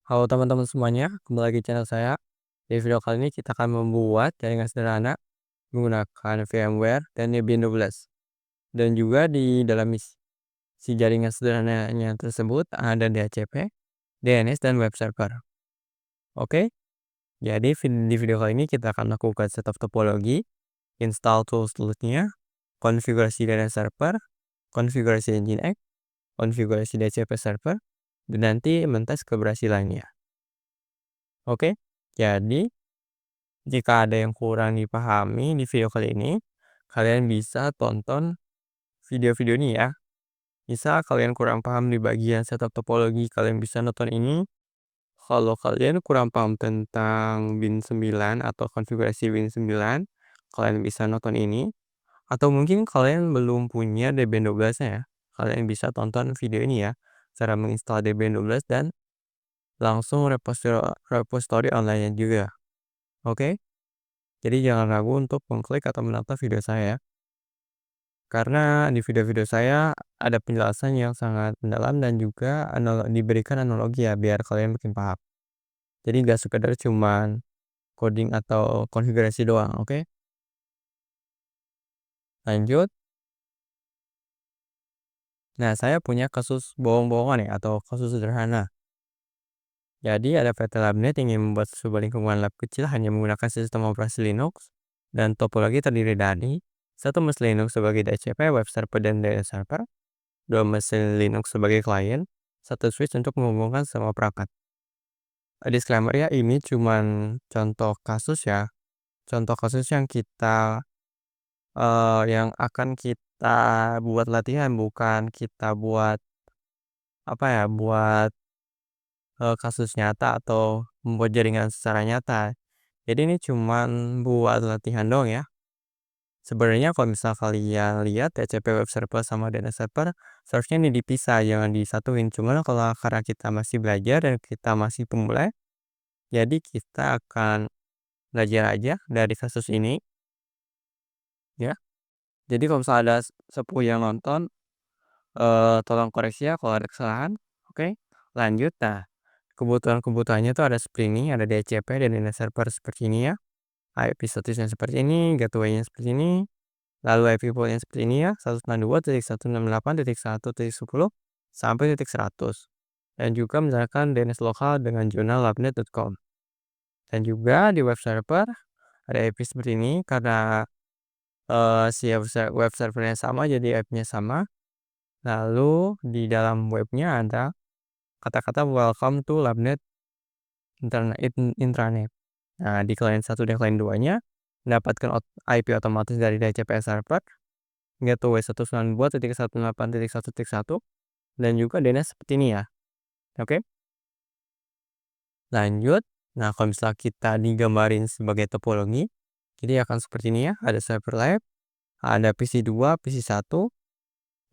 Halo teman-teman semuanya, kembali lagi di channel saya. Di video kali ini kita akan membuat jaringan sederhana menggunakan VMware dan Debian 12. Dan juga di dalam si jaringan sederhananya tersebut ada DHCP, DNS, dan web server. Oke, jadi di video kali ini kita akan lakukan setup topologi, install tools-toolsnya, konfigurasi DNS server, konfigurasi Nginx, konfigurasi DHCP server, dan nanti mentes keberhasilannya. Oke, jadi jika ada yang kurang dipahami di video kali ini, kalian bisa tonton video-video ini ya. Misal kalian kurang paham di bagian setup topologi, kalian bisa nonton ini. Kalau kalian kurang paham tentang Win 9 atau konfigurasi Win 9, kalian bisa nonton ini. Atau mungkin kalian belum punya Debian 12-nya ya. Kalian bisa tonton video ini ya. Cara menginstal Debian 12 dan langsung repository online-nya juga. Oke? Jadi jangan ragu untuk mengklik atau menonton video saya. Karena di video-video saya ada penjelasan yang sangat mendalam dan juga diberikan analogi ya biar kalian makin paham. Jadi nggak sekedar cuman coding atau konfigurasi doang, oke? Lanjut. Nah, saya punya kasus bohong-bohongan ya atau kasus sederhana. Jadi ada PT Labnet ingin membuat sebuah lingkungan lab kecil hanya menggunakan sistem operasi Linux dan topologi terdiri dari satu mesin Linux sebagai DHCP, web server, dan DNS server, dua mesin Linux sebagai klien, satu switch untuk menghubungkan semua perangkat. Disclaimer ya, ini cuman contoh kasus ya. Contoh kasus yang yang akan kita buat latihan, bukan kita buat apa ya, buat kasus nyata atau membuat jaringan secara nyata. Jadi ini cuman buat latihan doang ya. Sebenarnya kalau misal kalian lihat TCP web server sama DNS server seharusnya ini dipisah, jangan disatuin. Cuman kalau karena kita masih belajar dan kita masih pemula, jadi kita akan belajar aja dari kasus ini ya. Jadi kalau misalnya ada sepuh yang nonton, tolong koreksi ya kalau ada kesalahan. Oke, lanjut. Nah, kebutuhannya tuh ada seperti ini, ada DHCP dan DNS server seperti ini ya. IP statusnya seperti ini, gateway-nya seperti ini, lalu IP port-nya seperti ini ya, 192.168.1.10 sampai titik 100. Dan juga misalkan DNS lokal dengan jurnal labnet.com. Dan juga di web server ada IP seperti ini karena si web servernya sama jadi IP-nya sama. Lalu di dalam webnya ada kata-kata welcome to labnet intranet. Nah, di klien 1 dan klien 2-nya mendapatkan IP otomatis dari DHCP server, gateway 192.168.1.1 dan juga DNS seperti ini ya. Oke. Lanjut. Nah, kalau misalnya kita digambarin sebagai topologi, jadi akan seperti ini ya. Ada server lab, ada PC 2, PC 1,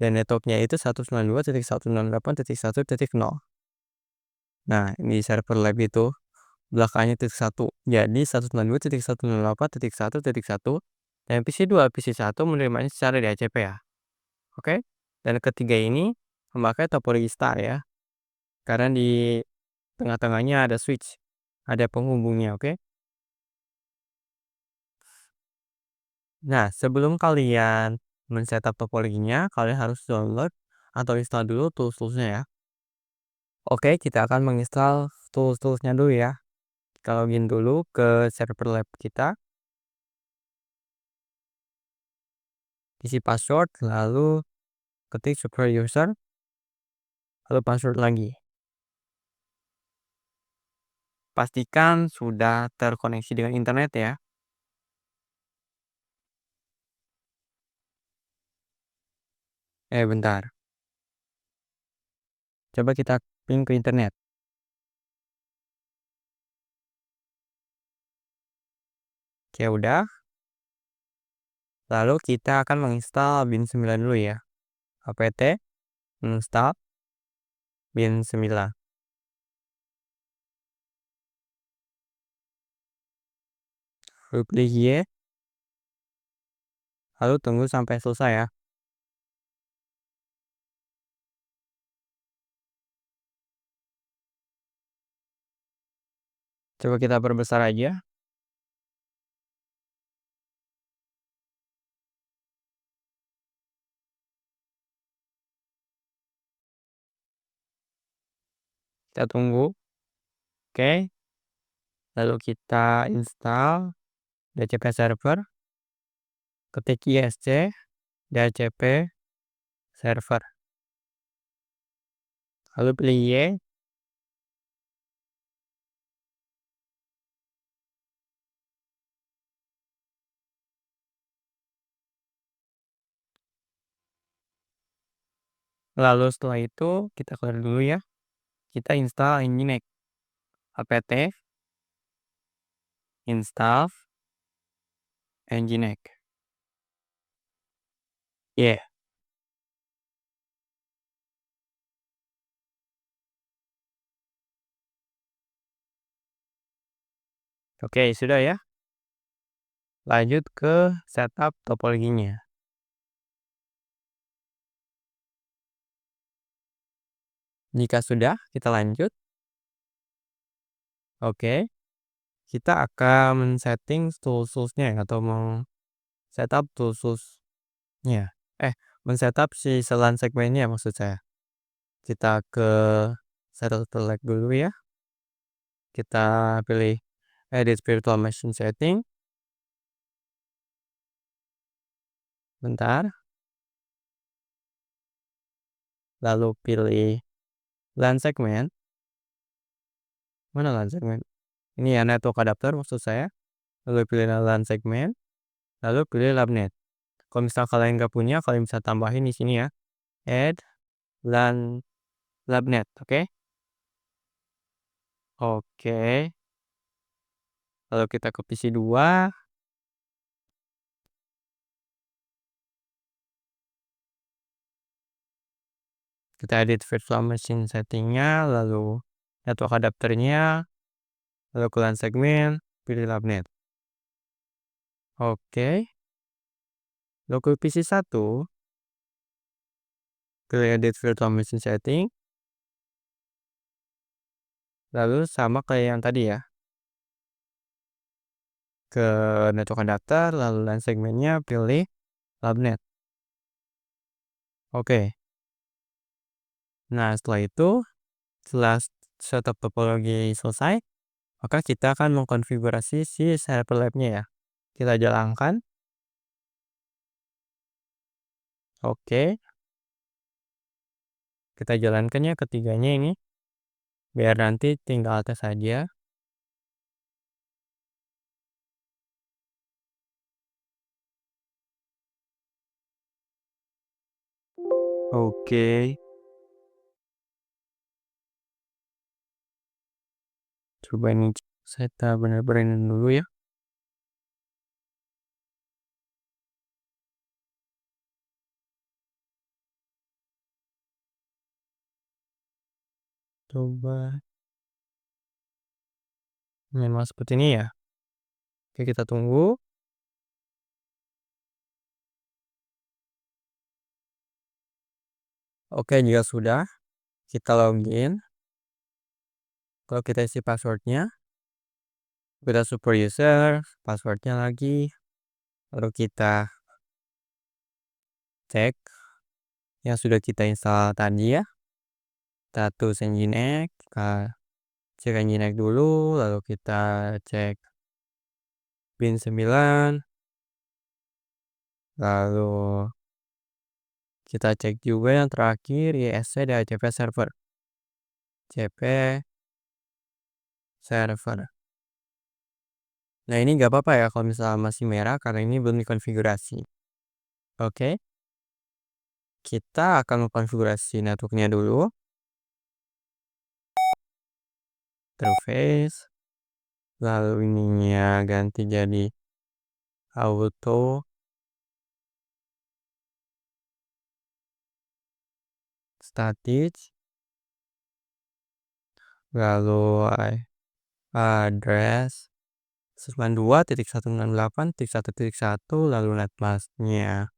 dan networknya itu 192.168.1.0. Nah, di server lab itu belakangnya titik 1. Jadi 192.168.1.1 dan PC 2, PC 1 menerimanya secara DHCP ya. Oke. Dan ketiga ini memakai topologi star ya. Karena di tengah-tengahnya ada switch, ada penghubungnya, oke. Nah, sebelum kalian men-setup topologinya, kalian harus download atau install dulu tools-toolsnya ya. Oke, kita akan menginstal tools-toolsnya dulu ya. Kita login dulu ke server lab kita, isi password, lalu ketik super user, lalu password lagi. Pastikan sudah terkoneksi dengan internet ya. Bentar. Coba kita ping ke internet. Oke, udah. Lalu kita akan menginstal Win 9 dulu ya. apt install Win 9. Lalu klik Y. Lalu tunggu sampai selesai ya. Coba kita perbesar aja. Kita tunggu. Oke. Lalu kita install DHCP server, ketik ISC DHCP server. Lalu pilih Y. Lalu setelah itu kita keluar dulu ya. Kita install Nginx. apt install Nginx. Ya. Oke, sudah ya. Lanjut ke setup topologinya. Jika sudah, kita lanjut. Oke. Kita akan men-setting tools-nya ya, atau setup tools-nya. Men-setup si LAN segmennya maksud saya. Kita ke settle select dulu ya. Kita pilih edit virtual machine setting. Bentar. Lalu pilih LAN segment. Mana LAN segment? Ini ya network adapter maksud saya. Lalu pilih LAN segment. Lalu pilih labnet. Kalau misal kalian nggak punya, kalian bisa tambahin di sini ya. Add LAN labnet, oke? Oke. Lalu kita ke PC2. Kita edit virtual machine settingnya, lalu network adapternya, lalu ke LAN segment, pilih labnet. Oke. Lalu ke PC1, pilih edit virtual machine setting, lalu sama kayak yang tadi ya. Ke network adapter, lalu LAN segmentnya pilih labnet. Oke. Nah, setelah itu, setelah setup topologi selesai, maka kita akan mengkonfigurasi si server labnya ya. Kita jalankan. Oke. Kita jalankan ya ketiganya ini. Biar nanti tinggal tes saja. Oke. Coba ini saya bener-benerin dulu ya. Coba. Memang seperti ini ya. Oke, kita tunggu. Oke, jika sudah, kita login. Kalau kita isi passwordnya, kita super user, passwordnya lagi. Lalu kita cek yang sudah kita install tadi ya. Status Nginx, kita cek Nginx dulu, lalu kita cek pin 9, lalu kita cek juga yang terakhir ISC DHCP server. CP server. Nah, ini nggak apa-apa ya kalau misalnya masih merah karena ini belum dikonfigurasi. Oke. Kita akan mengkonfigurasi networknya dulu. Interface. Lalu ininya ganti jadi auto static. Lalu address 92.168.1.1, lalu netmasknya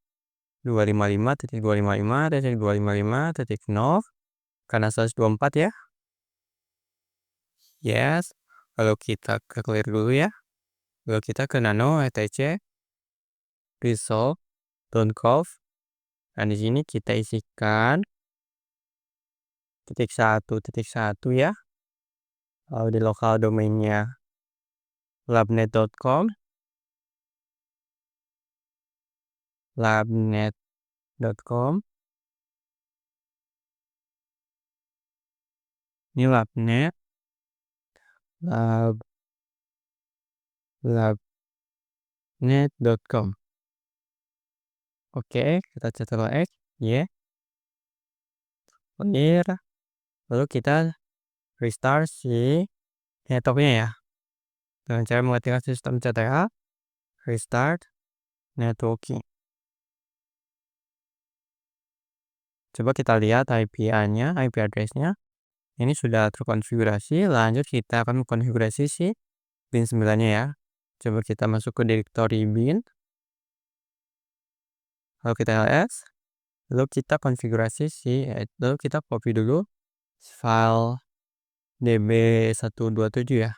255.255.255.0 karena 124 ya. Yes. Lalu kita ke clear dulu ya. Lalu kita ke nano etc result.conf. Dan di sini kita isikan .1.1 ya. Lalu di lokal domainnya labnet.com, labnet.com. Ini labnet, labnet.com. Oke, kita Ctrl X, ya. Clear. Lalu kita restart si laptopnya ya. Dengan cara mematikan sistem CTA, restart networking. Coba kita lihat IP-nya, IP address-nya. Ini sudah terkonfigurasi. Lanjut kita akan mengkonfigurasi si bin 9-nya ya. Coba kita masuk ke directory bin. Lalu kita ls. Lalu kita konfigurasi lalu kita copy dulu file db127 ya.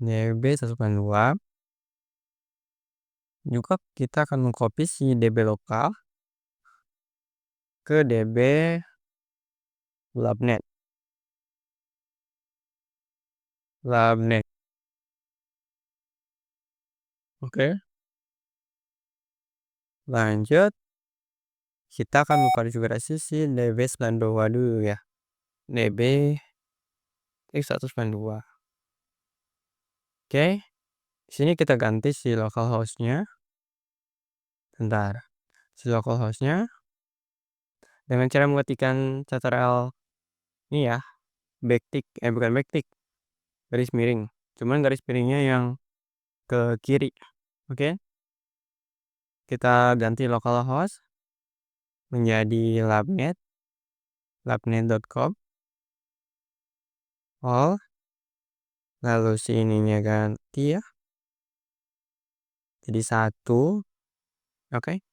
db192. Juga kita akan mengcopy si db lokal ke db labnet. Oke. Lanjut kita akan mengkonfigurasi si db92 dulu ya. db x192. Oke. Di sini kita ganti si localhost-nya. Bentar. Si localhost-nya dengan cara mengetikkan Ctrl ini ya. Backtick, bukan backtick. Garis miring. Cuman garis miringnya yang ke kiri. Oke. Kita ganti localhost menjadi labnet.com. All. Lalu sininya ganti ya. Jadi 1. Oke.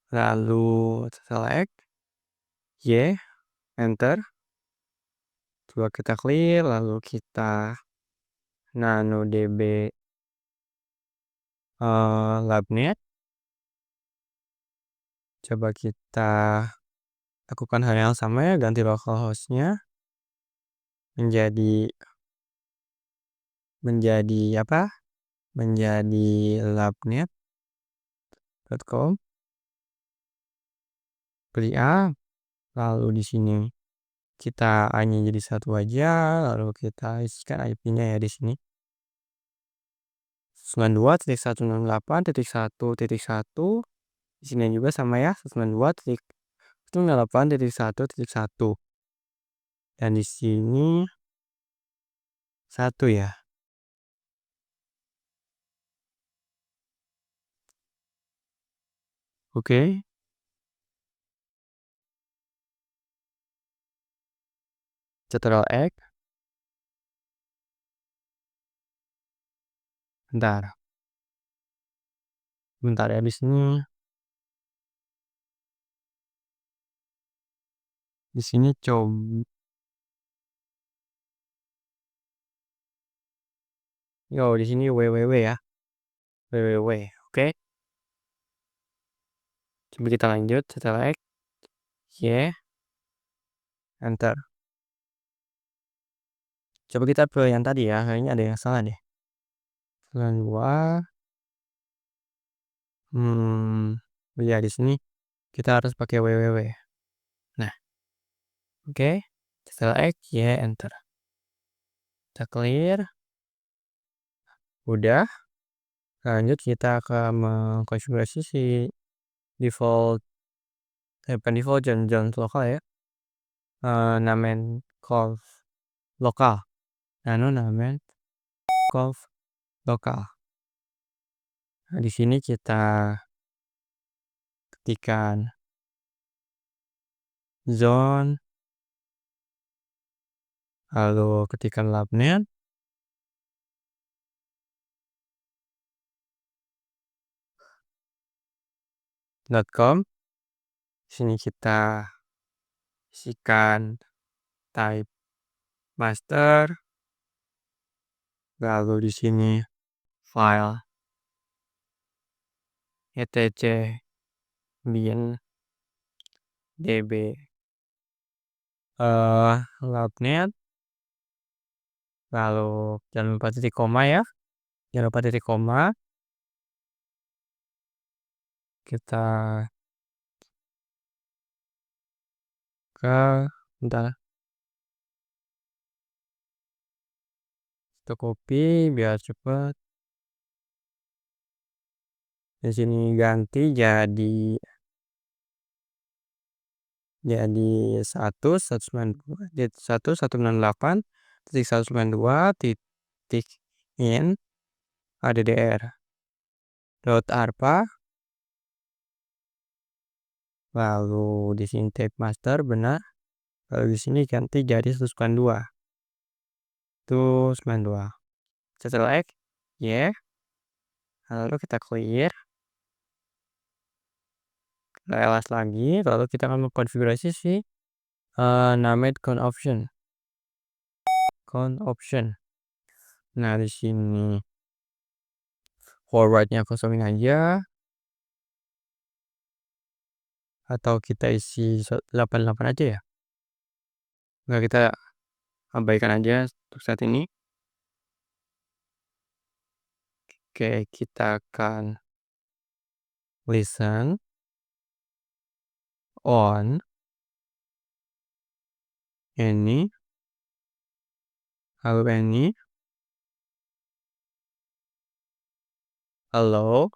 Lalu select. Y. Enter. Coba kita clear. Lalu kita nano db labnet. Coba kita lakukan hal yang sama ya. Ganti localhost-nya menjadi apa? Menjadi labnet.com. Pilih A. Lalu di sini kita A-nya jadi 1 aja. Lalu kita isikan IP-nya ya di sini. 92.168.1.1. Di sini juga sama ya. 92.168.1.1. Dan di sini 1 ya. Oke. Ctrl X. Bentar. Bentar ya di sini. Di sini coba. Yo, di sini www ya. www. Oke. Coba kita lanjut. Ctrl X. Y. Enter. Coba kita pilih yang tadi ya. Kayaknya ada yang salah deh. 2. Ya di sini kita harus pakai www. Nah. Oke. Ctrl X, Y, enter. Kita clear. Udah. Lanjut kita akan mengkonfigurasi si default bukan default jangan lokal ya. Namen conf lokal. Namen conf lokal. Nah, di sini kita ketikkan zone, lalu ketikkan labnet.com. Sini kita isikan type master, lalu di sini file etc bin db labnet, lalu jangan lupa titik koma ya, jangan lupa titik koma. Kita bentar, kita copy biar cepet. Di sini ganti jadi 1.168.192.in addr dot arpa, lalu di sini tag master benar, lalu di sini ganti jadi 192 setelah X ya, lalu kita clear, kita ls lagi, lalu kita akan mengkonfigurasi si named count option. Nah di sini forwardnya kosongin aja, atau kita isi 88 aja ya, nggak, kita abaikan aja untuk saat ini. Oke, kita akan listen on any, lalu any, hello,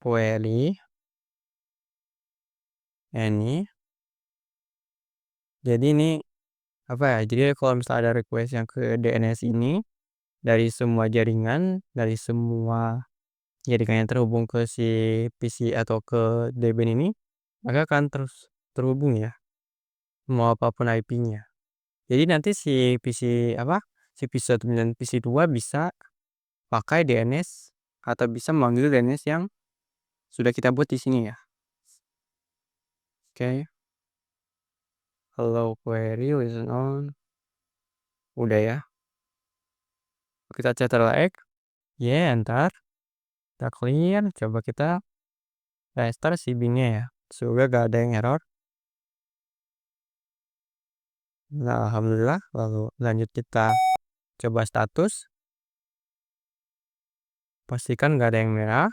query, any. Jadi ini apa ya, jadi kalau misalnya ada request yang ke DNS ini dari semua jaringan, dari semua jaringan yang terhubung ke si PC atau ke DBN ini, maka akan terus terhubung ya, mau apapun IP-nya. Jadi nanti si PC si PC 1 dan PC 2 bisa pakai DNS atau bisa memanggil DNS yang sudah kita buat di sini ya. Oke. Hello query listen on. Udah ya. Kita ctrl X. Ya, enter. Kita clear, coba kita restart si Bing-nya ya. Semoga gak ada yang error. Nah, alhamdulillah. Lalu lanjut kita coba status. Pastikan gak ada yang merah.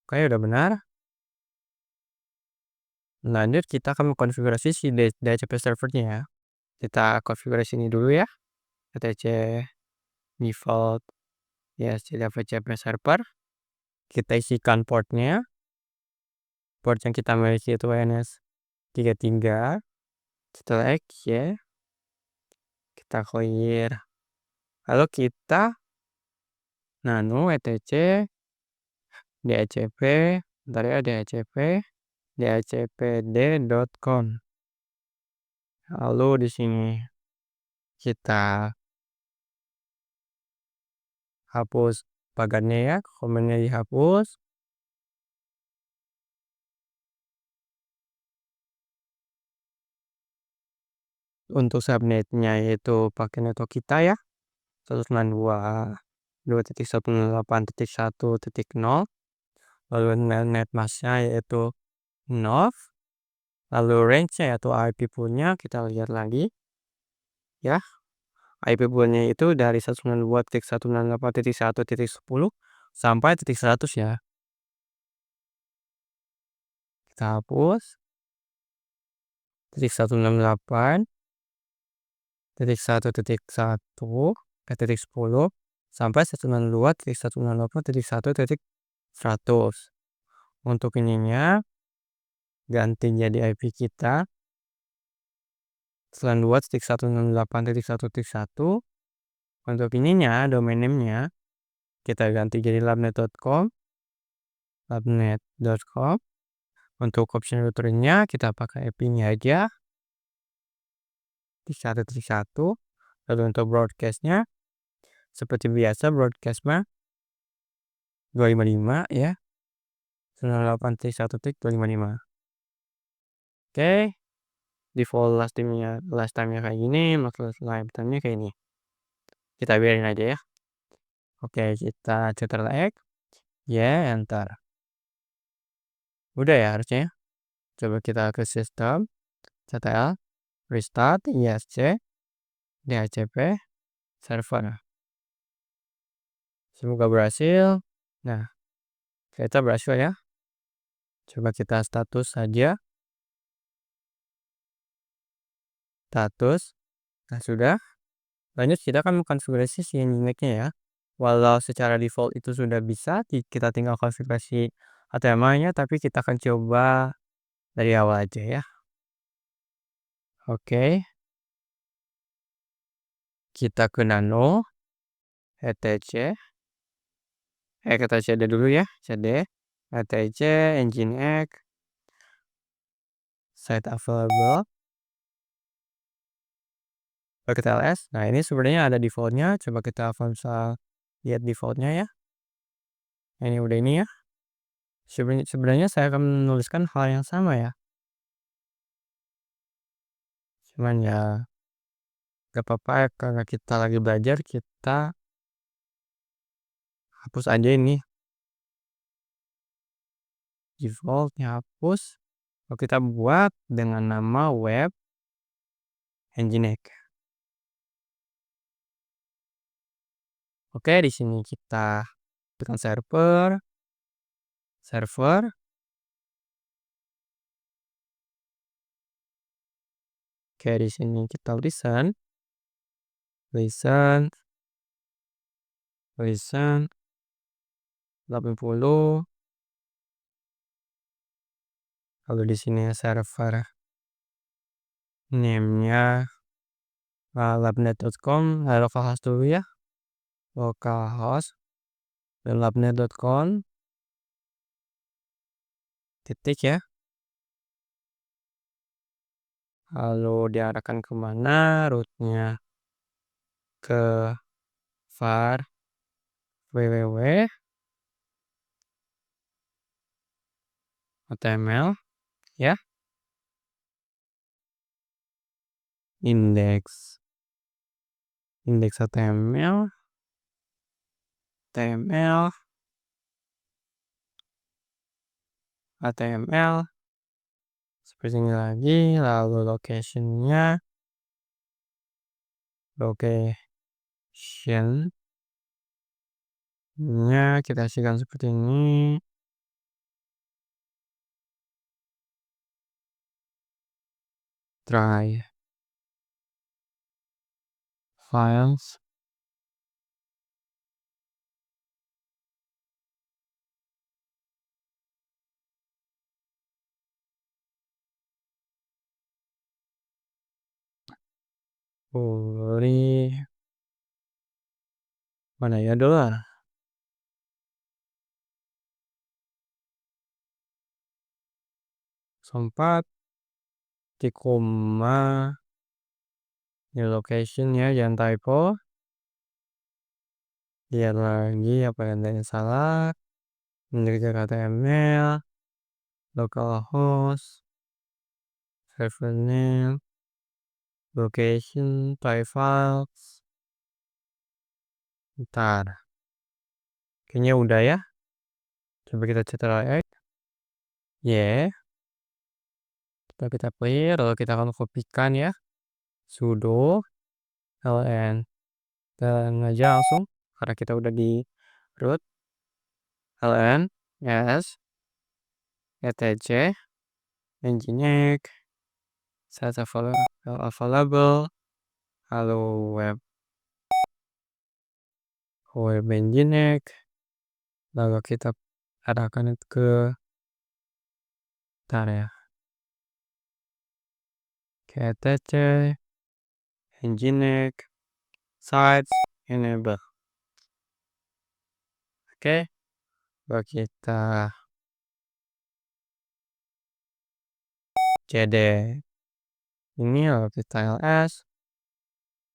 Oke, udah benar. Lanjut kita akan mengkonfigurasi si DHCP servernya ya. Kita konfigurasi ini dulu ya. etc default ya, DHCP server. Kita isikan portnya. Port yang kita miliki itu WNS33. Setelah X ya. Kita clear. Lalu kita nano etc DHCP, bentar ya, dhcpd.com. Lalu di sini kita hapus pagarnya ya, komennya dihapus. Untuk subnetnya yaitu pakai network kita ya, 192.2.168.1.0. Lalu net masknya yaitu 0. Lalu range-nya yaitu IP pool-nya kita lihat lagi ya. IP pool-nya itu dari 192.168.1.10 sampai 100 ya. Kita hapus 168.1.1 ke 10 sampai 192.168.1.100. Untuk ininya ganti jadi IP kita 192.168.1.1. Untuk ininya domain name-nya kita ganti jadi labnet.com. Untuk option routernya kita pakai IP-nya aja 1.1. Lalu untuk broadcast-nya seperti biasa broadcast mah 255 ya, 198.1.255. Oke, default last time-nya kayak gini, maksud lifetime-nya kayak ini. Kita biarin aja ya. Oke, kita Ctrl X, Y, enter. Udah ya harusnya ya. Coba kita ke sistem, ctl, restart, isc, dhcp, server. Semoga berhasil. Nah, kita berhasil ya. Coba kita status saja. Status. Nah, sudah. Lanjut kita akan mengkonfigurasi si Nginx-nya ya. Walau secara default itu sudah bisa, kita tinggal konfigurasi HTML-nya, tapi kita akan coba dari awal aja ya. Oke. Kita ke nano, etc. Kita cd dulu ya, cd, etc, nginx, site available, paket ls. Nah, ini sebenarnya ada defaultnya. Coba kita lihat defaultnya ya. Ini udah ini ya. Sebenarnya saya akan menuliskan hal yang sama ya. Cuman ya gak apa-apa ya, karena kita lagi belajar, kita hapus aja ini. Defaultnya hapus. Lalu kita buat dengan nama web nginx. Oke, di sini kita tekan server. Oke, di sini kita listen 80. Lalu di sini server name-nya labnet.com, localhost dulu ya. Localhost dan labnet.com titik ya. Lalu diarahkan kemana, rootnya ke var www html ya, index html seperti ini lagi. Lalu location-nya kita kasihkan seperti ini. Try files. Boleh mana ya dolar? Sempat di koma di location ya, jangan typo. Lihat lagi apa yang salah. Mengerjakan HTML, localhost, server name, location, type files. Ntar, kayaknya udah ya. Coba kita Ctrl X. Ya. Coba kita clear, lalu kita akan kopikan ya. Sudo ln. Dan aja langsung, karena kita udah di root. ln s etc nginx site available. Halo web nginx. Lalu kita arahkan itu ke ya, ke etc nginx sites enable. Oke, lalu kita cd ini, lalu kita ls.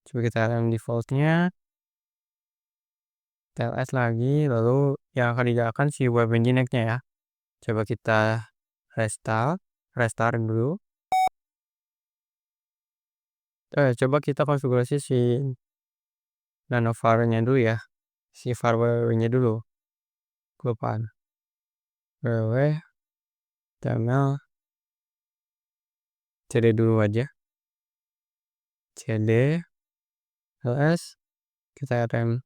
Coba kita rm defaultnya, ls lagi, lalu yang akan dijalankan si web nginx-nya ya. Coba kita restart dulu. Coba kita konfigurasi si nanovar-nya dulu ya, si var ww-nya dulu, kelupaan. ww html cd dulu aja, cd ls kita rem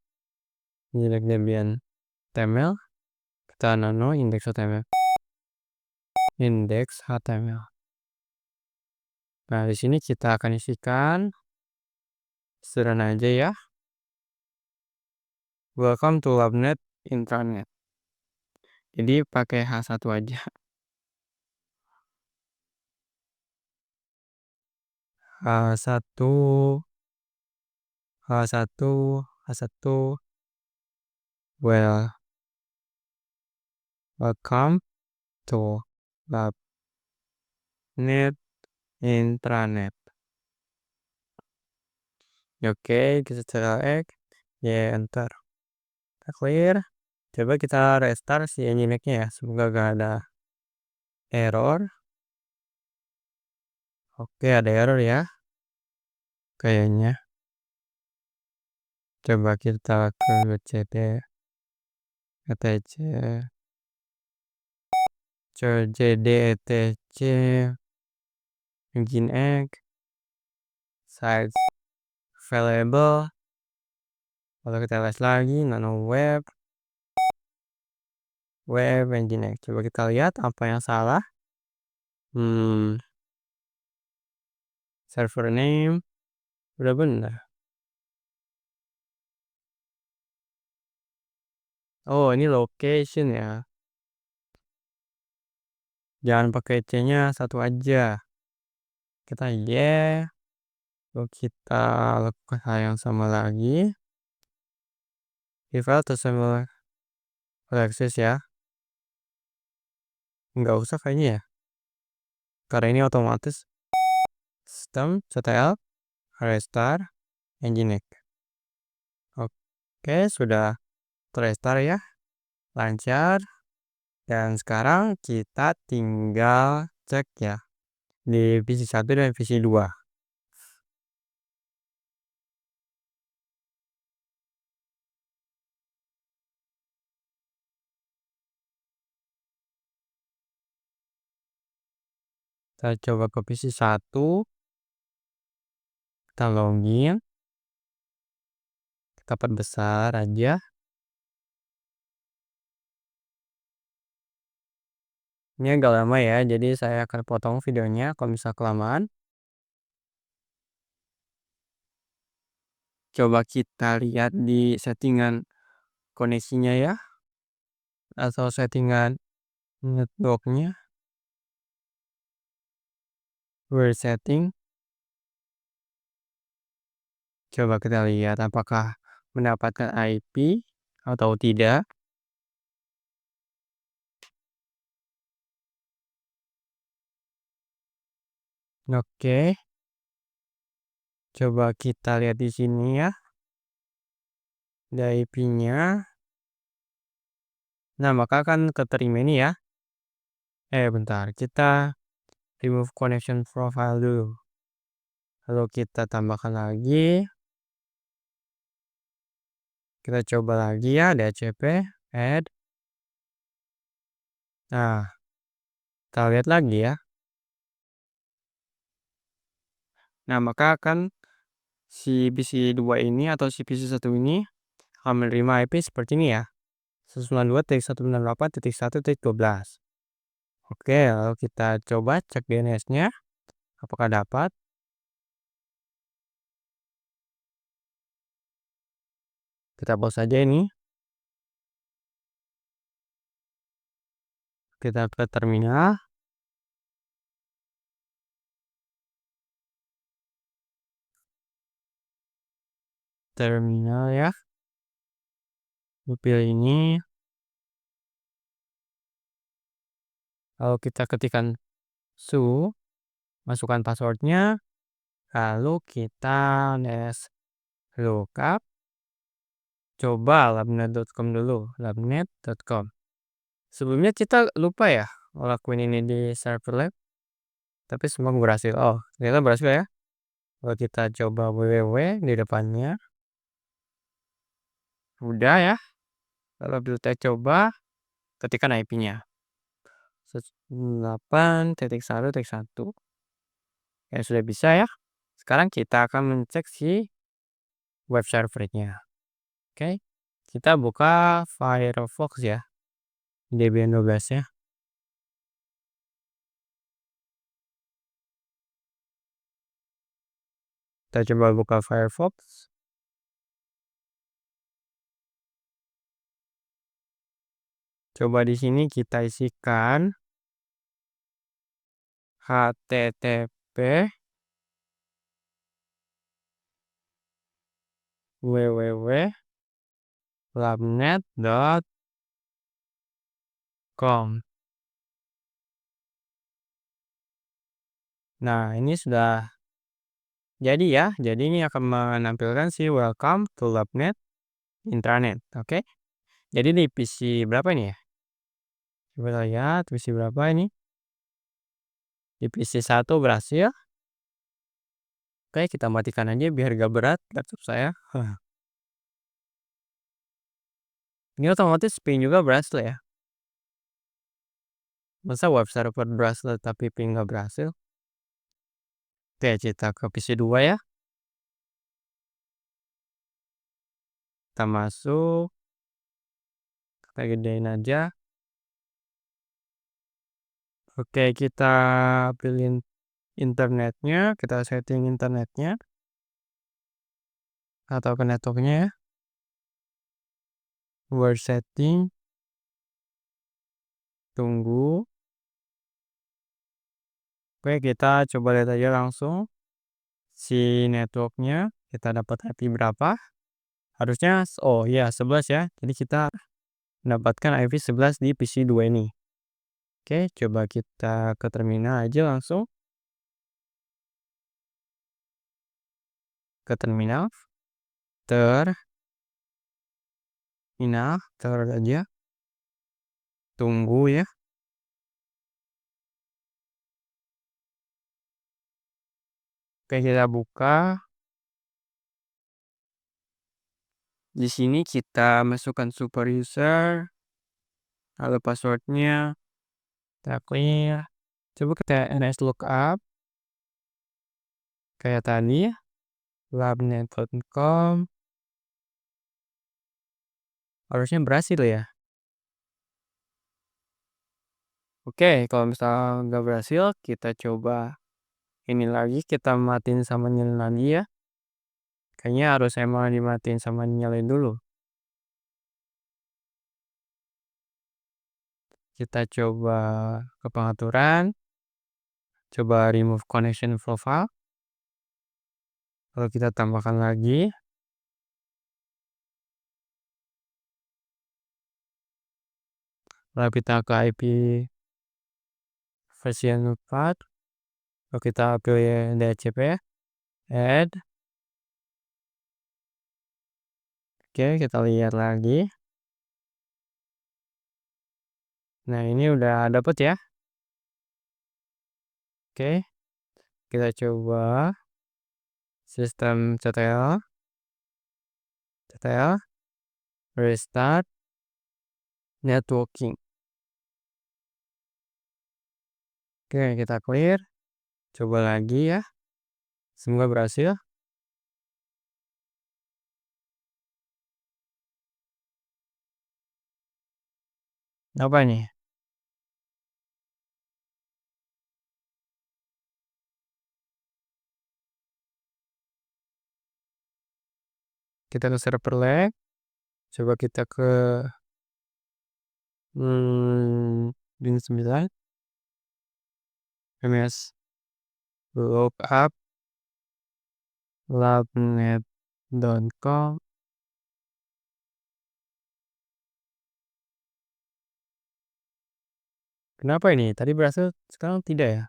jelek debian html, kita nano indeks html, indeks html. Nah, di sini kita akan isikan sederhana aja ya. Welcome to Labnet Intranet. Jadi pakai H1 aja. H1 H1 H1 welcome to Labnet Intranet. Oke, kita cek ya, enter. Kita clear. Coba kita restart si Nginx-nya ya, semoga gak ada error. Oke, ada error ya kayaknya. Coba kita ke cd etc cd etc nginx sites available. Kalau kita les lagi nano web nginx, coba kita lihat apa yang salah. Server name udah benar. Oh, ini location ya, jangan pakai c nya satu aja. Kita lalu kita lakukan hal yang sama lagi. Di file tersebut akses ya, nggak usah kayaknya ya, karena ini otomatis sistem ctl restart nginx. Oke, sudah restart ya, lancar. Dan sekarang kita tinggal cek ya di PC 1 dan PC 2. Kita coba ke PC 1, kita login, kita perbesar aja. Ini agak lama ya, jadi saya akan potong videonya kalau misal kelamaan. Coba kita lihat di settingan koneksinya ya, atau settingan networknya. Setting. Coba kita lihat apakah mendapatkan IP atau tidak. Oke. Coba kita lihat di sini ya. Ada IP-nya. Nah, maka akan keterima ini ya. Bentar. Kita remove connection profile dulu. Lalu kita tambahkan lagi. Kita coba lagi ya, DHCP add. Nah, kita lihat lagi ya. Nah, maka akan si PC 2 ini atau si PC 1 ini akan menerima IP seperti ini ya. 192.168.1.12. Oke, lalu kita coba cek DNS-nya apakah dapat. Kita pause saja ini. Kita ke terminal. Terminal ya. Pilih ini. Lalu kita ketikkan su, masukkan passwordnya. Lalu kita lookup. Coba labnet.com dulu, labnet.com. Sebelumnya kita lupa ya ngelakuin ini di server lab, tapi semua berhasil. Oh, ternyata berhasil ya. Kalau kita coba www di depannya, udah ya. Kalau kita coba ketikkan IP-nya. 8.1.1. Ya sudah bisa ya. Sekarang kita akan mencek si web servernya. Oke. Kita buka Firefox ya. Debian 12 ya. Kita coba buka Firefox. Coba di sini kita isikan http www.labnet.com. Nah, ini sudah jadi ya. Jadi ini akan menampilkan si welcome to Labnet Intranet. Oke. Jadi di PC berapa ini ya? Coba lihat PC berapa ini. Di PC 1 berhasil. Oke, kita matikan aja biar gak berat laptop saya. Ini otomatis ping juga berhasil ya. Masa web server berhasil tapi ping gak berhasil? Oke, kita ke PC 2 ya. Kita masuk. Kita gedein aja. Oke, kita pilih internetnya. Kita setting internetnya. Atau ke networknya ya. Word setting. Tunggu. Oke, kita coba lihat aja langsung si networknya. Kita dapat IP berapa. Harusnya, oh ya 11 ya. Jadi kita mendapatkan IP 11 di PC 2 ini. Oke, coba kita ke terminal aja langsung. Ke terminal. Terus aja. Tunggu ya. Oke, kita buka. Di sini kita masukkan super user. Lalu passwordnya. Kita clear. Coba kita nslookup. Kayak tadi. Labnet.com. Harusnya berhasil ya. Oke, kalau misalnya nggak berhasil, kita coba ini lagi. Kita matiin sama nyalain lagi ya. Kayaknya harus emang dimatiin sama nyalain dulu. Kita coba ke pengaturan. Coba remove connection profile. Lalu kita tambahkan lagi. Lalu kita ke IP version 4. Lalu kita pilih DHCP. Add. Oke, kita lihat lagi. Nah, ini udah dapet ya. Oke. Kita coba sistem CTL, restart, networking. Oke, kita clear. Coba lagi ya. Semoga berhasil. Apa nih? Kita ke server lag. Coba kita ke Win 9. MS lookup labnet.com. Kenapa ini? Tadi berhasil, sekarang tidak ya?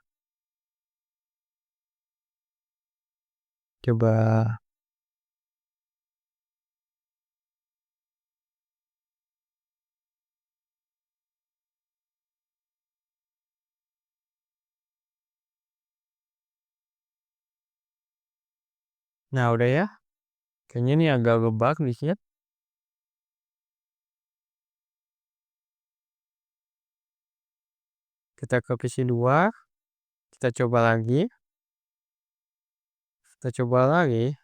Coba Nah, udah ya. Kayaknya ini agak ngebug dikit. Kita ke PC2, kita coba lagi. Kita coba lagi.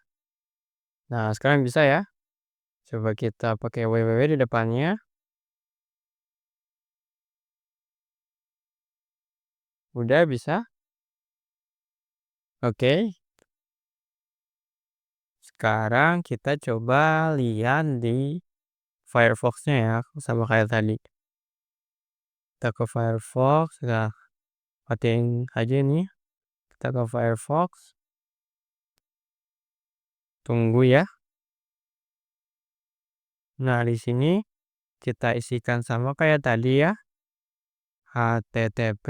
Nah, sekarang bisa ya. Coba kita pakai www di depannya. Udah bisa. Oke. Sekarang kita coba lihat di Firefox-nya ya, sama kayak tadi. Kita ke Firefox, nah matiin aja nih. Kita ke Firefox. Tunggu ya. Nah, di sini kita isikan sama kayak tadi ya. HTTP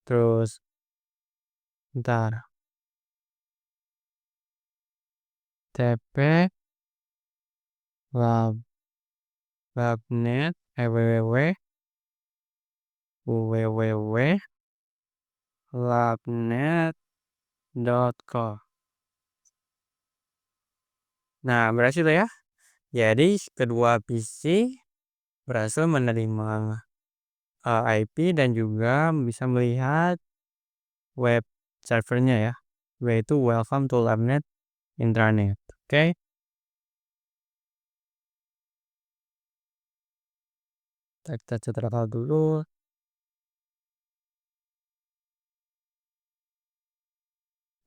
terus ntar tp lab labnet www.labnet.co. Nah, berhasil ya. Jadi kedua PC berhasil menerima IP dan juga bisa melihat web servernya ya, yaitu welcome to labnet intranet. Oke. Kita cetera dulu.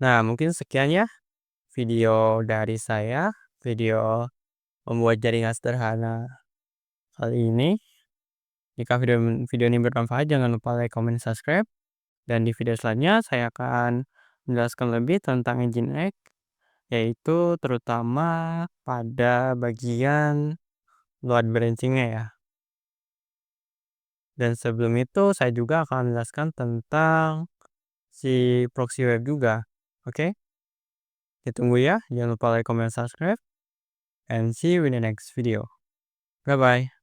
Nah, mungkin sekian ya video dari saya, video membuat jaringan sederhana kali ini. Jika video ini bermanfaat, jangan lupa like, comment, subscribe. Dan di video selanjutnya saya akan menjelaskan lebih tentang Nginx, yaitu terutama pada bagian load balancing-nya ya. Dan sebelum itu saya juga akan menjelaskan tentang si proxy web juga. Oke? Ditunggu ya. Jangan lupa like, comment, subscribe. And see you in the next video. Bye bye.